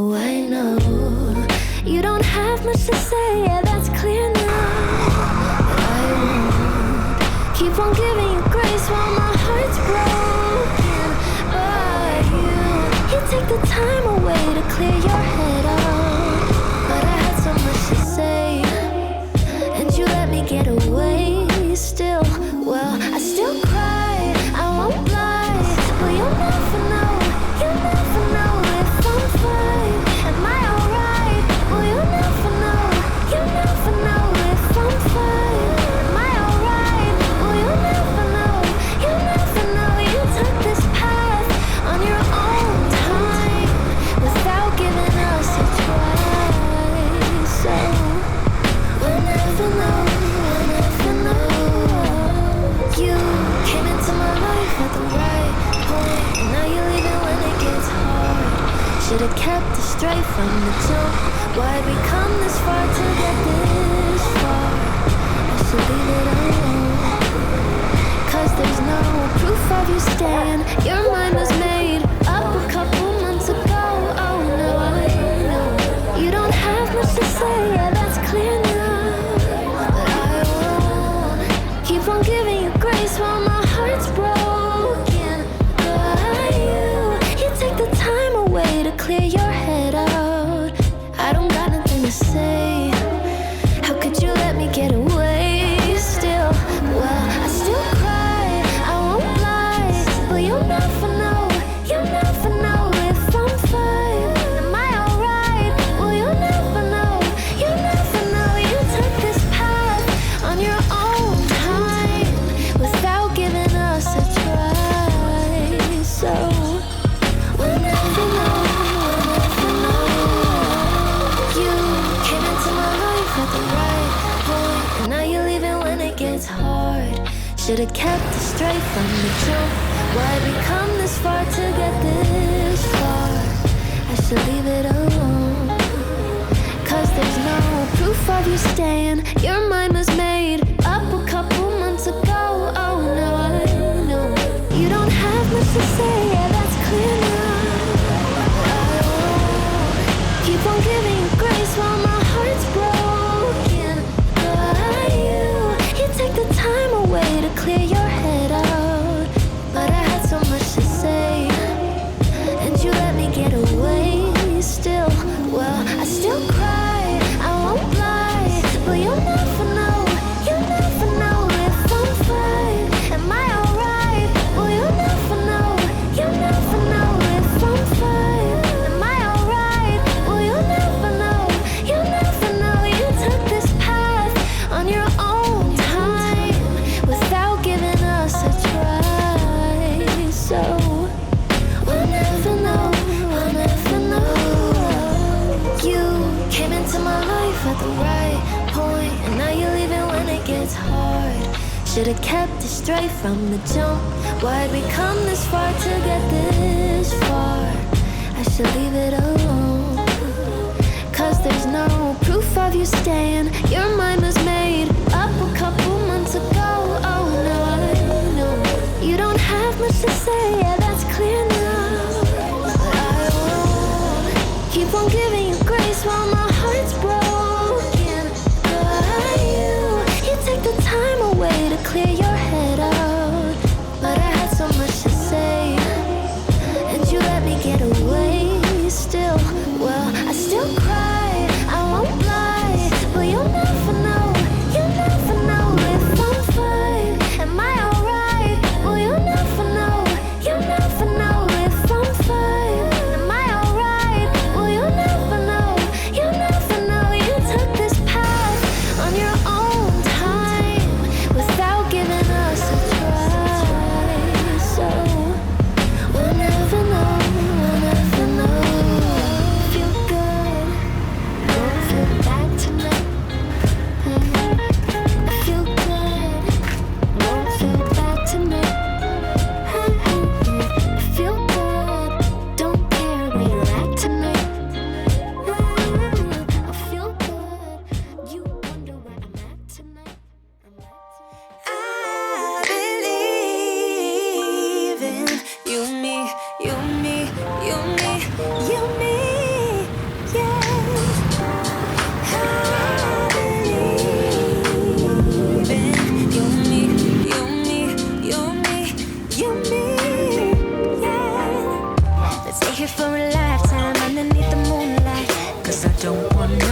Oh, I know you don't have much to say, yeah, that's clear now. But I won't keep on giving you grace while my heart's broken. But you take the time away to clear your head out. But I had so much to say, and you let me get away still. Well, I still cry, I won't lie, but you'll never know, you'll never know if I'm fine. Am I alright? Well, you'll never know, you'll never know if I'm fine. Am I alright? Well, you'll never know, you'll never know. You took this path on your own time without giving us a try. So we'll never know, we'll never know. You came into my life at the right point, and now you're leaving when it gets hard. Should've kept it straight from the jump. Why'd we come this far to get this far? I should leave it alone, 'cause there's no proof of you staying. Your mind was made up a couple months ago. Oh no, I know you don't have much to say, yeah, that's clear now. But I won't keep on giving you grace while my heart's broken. But you take the time away to clear your head out. I don't got nothing to say. How could you let me get away still? Well, I still cry, I won't lie, but you'll never know, you'll never know if I'm fine. Am I alright? Well, you'll never know, you'll never know. You took this path on your own time without giving us a try. So we'll never know, we'll never know. You came into my life at the right point, and now you're leaving when it gets hard. Should've kept it straight from the jump. Why'd we come this far to get this far? I should leave it alone, 'cause there's no proof of you staying. Your mind was made up a couple months ago. Oh no, I know you don't have much to say, yeah, that's clear now. I won't keep on giving you grace while my heart's broken. But you take the time away to clear your head out. But I had so much to say, and you let me get away still. Well, I still cry, I won't lie, but you'll never know, you'll never know if I'm fine. Am I alright? Well, you'll never know, you'll never know if I'm fine. Am I alright? Well, you'll never know, you'll never know. You took this path on your own time without giving us a try. So we'll never know, we'll never know. You came into my life at the right point, and now you're leaving when it gets hard. Should've kept it straight from the jump. Why'd we come this far to get this far? I should leave it alone, 'cause there's no proof of you staying. Your mind was made up a couple months ago. Oh no, I know you don't have much to say, yeah, that's clear now. But I won't keep on giving you grace while my heart's broken. But you take the time away to clear your head out. But I had so much to say, and you let me get away still. Well, I still cry, I won't lie, but you'll never know, you'll never know if I'm fine. Am I alright? Well, you'll never know, you'll never know if I'm fine. Am I alright? Well, you'll never know, you'll never know. You took this path on your own time without giving us a try. So we'll never know, we'll never know. Feel good,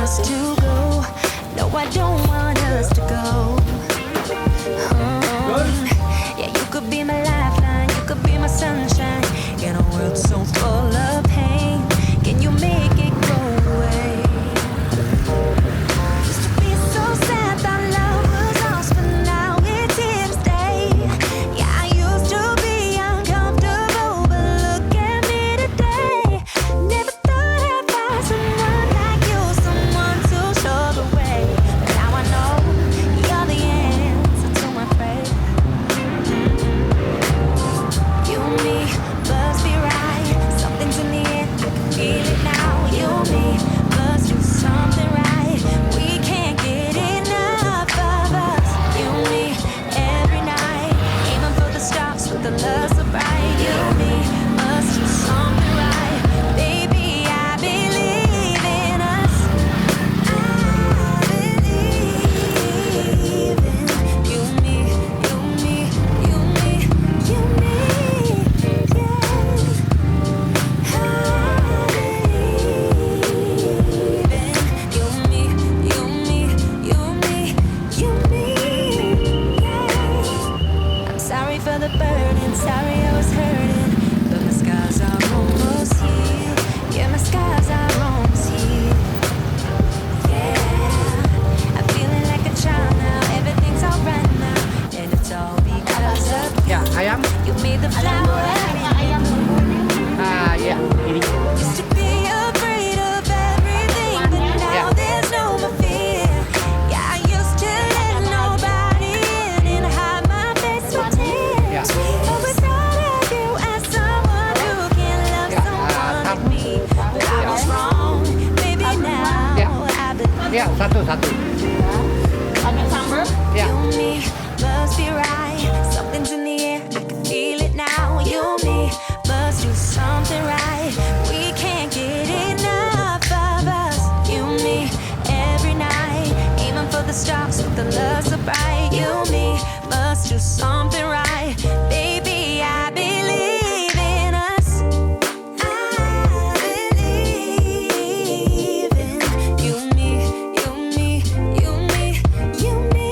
us to go. No, I don't want us to go. Yeah, you could be my lifeline, you could be my sunshine. In a world so full of pain, can you make it go away? Used to be so sad that love was lost, but now it's here to stay. Yeah, I used to be uncomfortable, but look at me today. Never thought I'd find someone like you, someone to show the way. But now I know you're the answer to my prayer. You and me must be right. Something's in the air, you can feel it now. You and me must do something right. We can't get enough of us. You and me every night, aiming for the stars with the love so bright. You and me must do something right. Baby, I believe in us. I believe in you and me, you and me, you and me, you and me, yeah. I believe in you and me, you and me, you and me, you and me, yeah. I'm sorry for the burden, sorry I was hurting, but my scars are almost healed. Yeah, my scars are almost healed. Yeah, I'm feeling like a child now. Everything's alright now, and it's all because of Ya, ayam. you. Made the flower. Ya, ini. Used to be afraid of everything, but now there's no more fear. Yeah, I used to let nobody in and hide my face with tears. But without you as someone who can love someone like me, but I was wrong. Maybe now I believe. Ya, satu. Ya. You and me must be right. Something's in the air, I can feel it now. You and me must do something right. We can't get enough of us. You and me every night, aiming for the stars with the love so bright. You and me must do something right. Baby, I believe in us. I believe in you and me, you and me, you and me, you and me,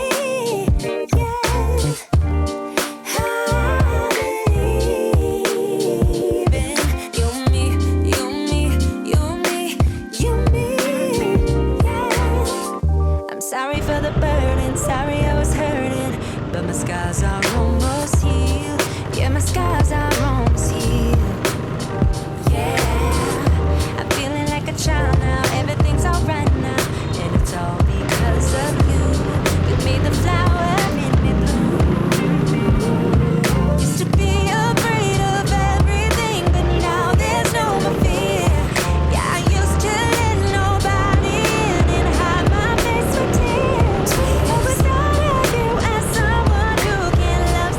yeah. I believe in you and me, you and me, you and me, you and me, yeah. I'm sorry for the burden, sorry I was hurting, but my scars are almost healed. Yeah, my scars are almost healed. Yeah, I'm feeling like a child now. Everything's alright now, and it's all because of you. You made the flower make me bloom. Used to be afraid of everything, but now there's no more fear. Yeah, I used to let nobody in and hide my face with tears. But without you as someone who can love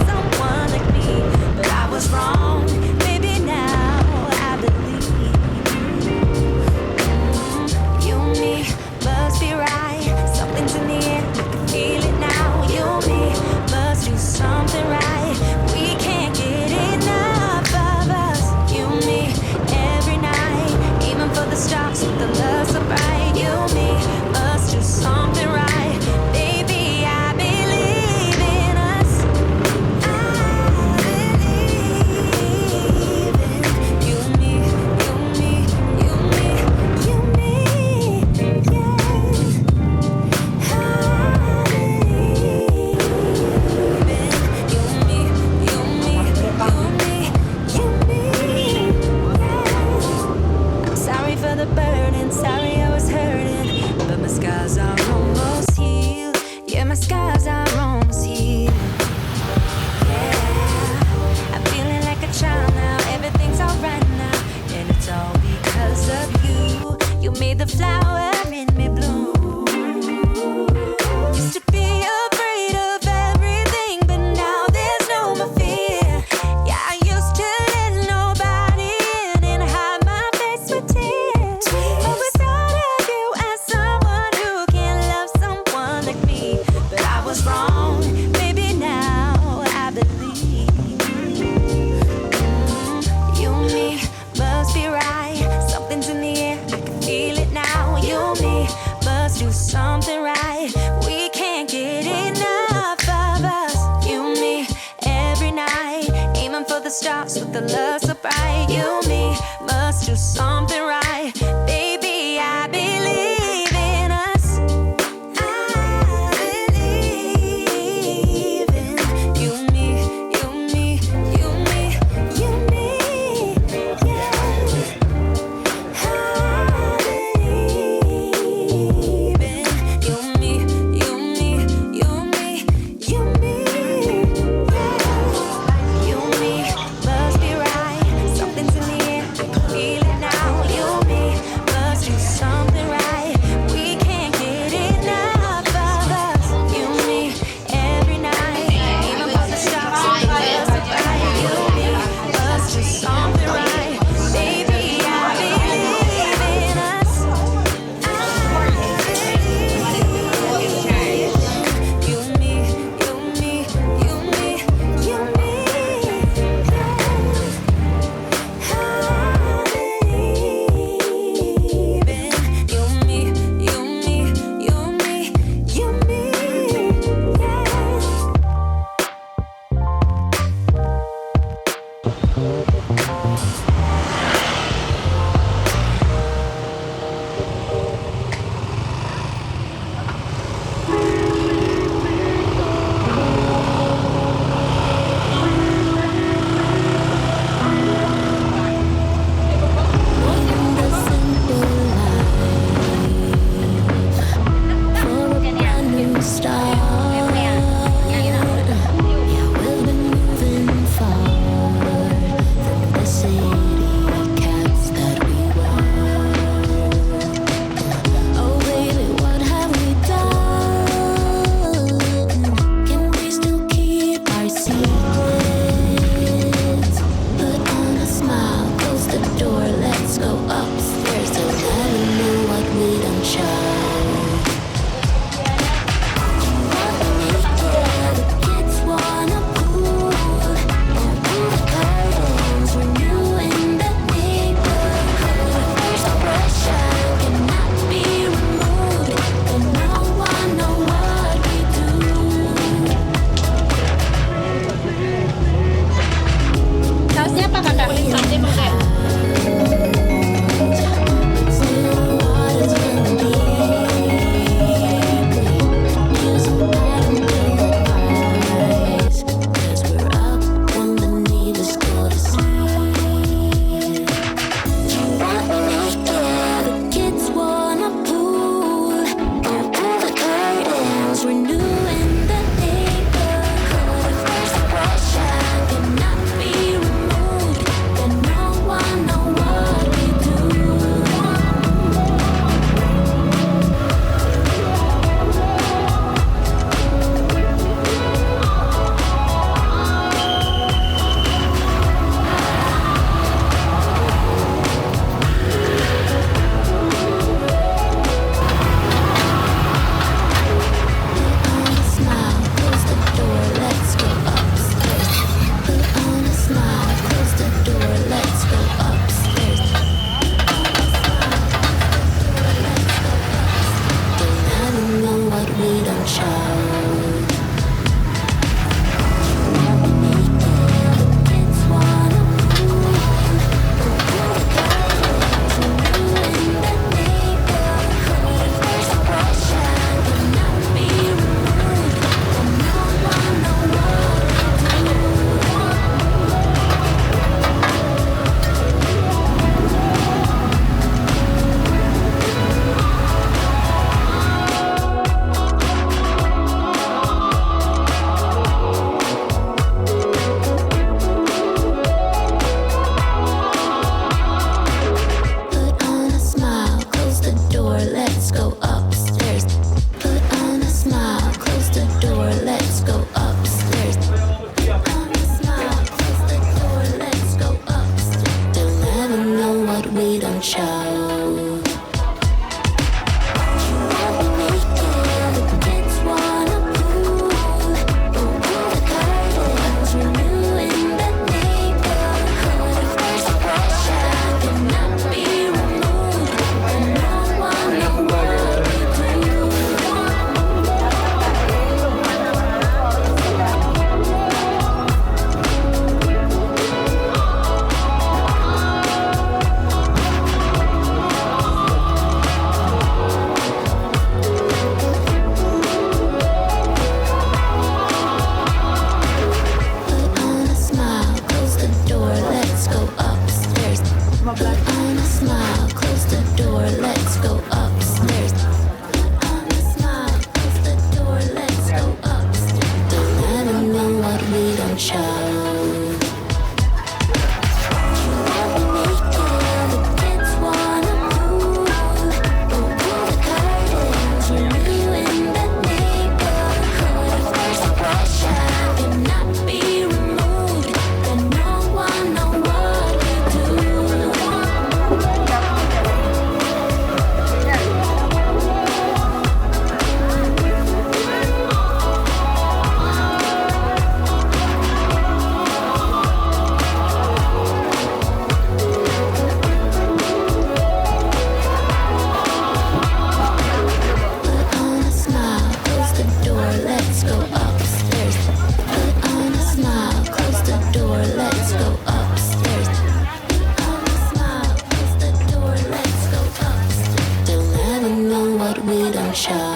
show.